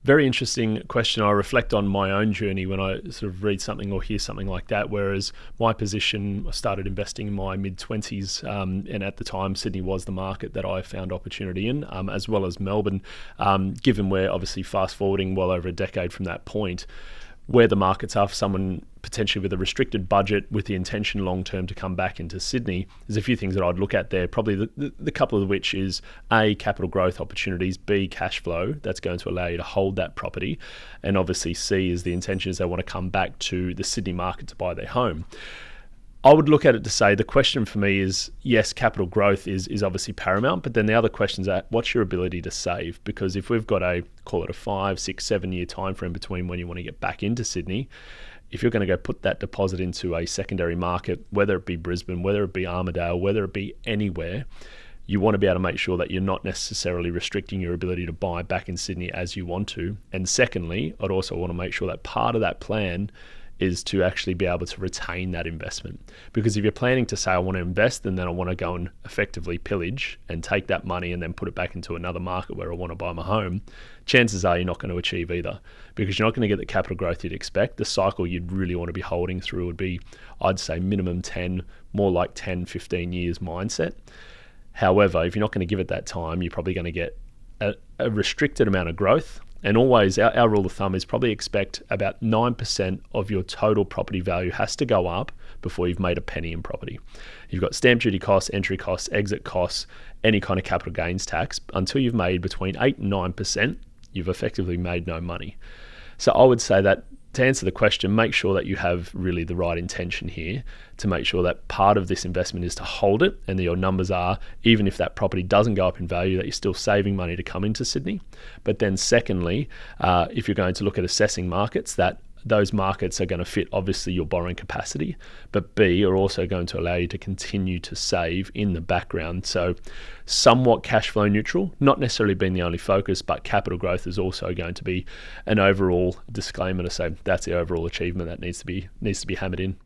Very interesting question. I reflect on my own journey when I sort of read something or hear something like that, whereas my position, I started investing in my mid-20s, and at the time Sydney was the market that I found opportunity in, as well as Melbourne, given we're obviously fast forwarding well over a decade from that point. Where the markets are for someone potentially with a restricted budget with the intention long term to come back into Sydney, there's a few things that I'd look at there, probably the couple of which is A, capital growth opportunities, B, cash flow that's going to allow you to hold that property, and obviously C is the intention is they want to come back to the Sydney market to buy their home. I would look at it to say the question for me is, yes, capital growth is obviously paramount, but then the other questions are, what's your ability to save? Because if we've got call it a 5, 6, 7 year time frame between when you want to get back into Sydney, if you're going to go put that deposit into a secondary market, whether it be Brisbane, whether it be Armidale, whether it be anywhere, you want to be able to make sure that you're not necessarily restricting your ability to buy back in Sydney as you want to. And secondly, I'd also want to make sure that part of that plan is to actually be able to retain that investment. Because if you're planning to say, I want to invest and then I want to go and effectively pillage and take that money and then put it back into another market where I want to buy my home, chances are you're not going to achieve either, because you're not going to get the capital growth you'd expect. The cycle you'd really want to be holding through would be, I'd say minimum 10, more like 10, 15 years mindset. However, if you're not going to give it that time, you're probably going to get a restricted amount of growth. And always, our rule of thumb is probably expect about 9% of your total property value has to go up before you've made a penny in property. You've got stamp duty costs, entry costs, exit costs, any kind of capital gains tax. Until you've made between 8 and 9%, you've effectively made no money. So I would say that to answer the question, make sure that you have really the right intention here to make sure that part of this investment is to hold it and that your numbers are, even if that property doesn't go up in value, that you're still saving money to come into Sydney. But then secondly, if you're going to look at assessing markets, that those markets are going to fit obviously your borrowing capacity, but B, are also going to allow you to continue to save in the background. So somewhat cash flow neutral, not necessarily being the only focus, but capital growth is also going to be an overall disclaimer to say that's the overall achievement that needs to be hammered in.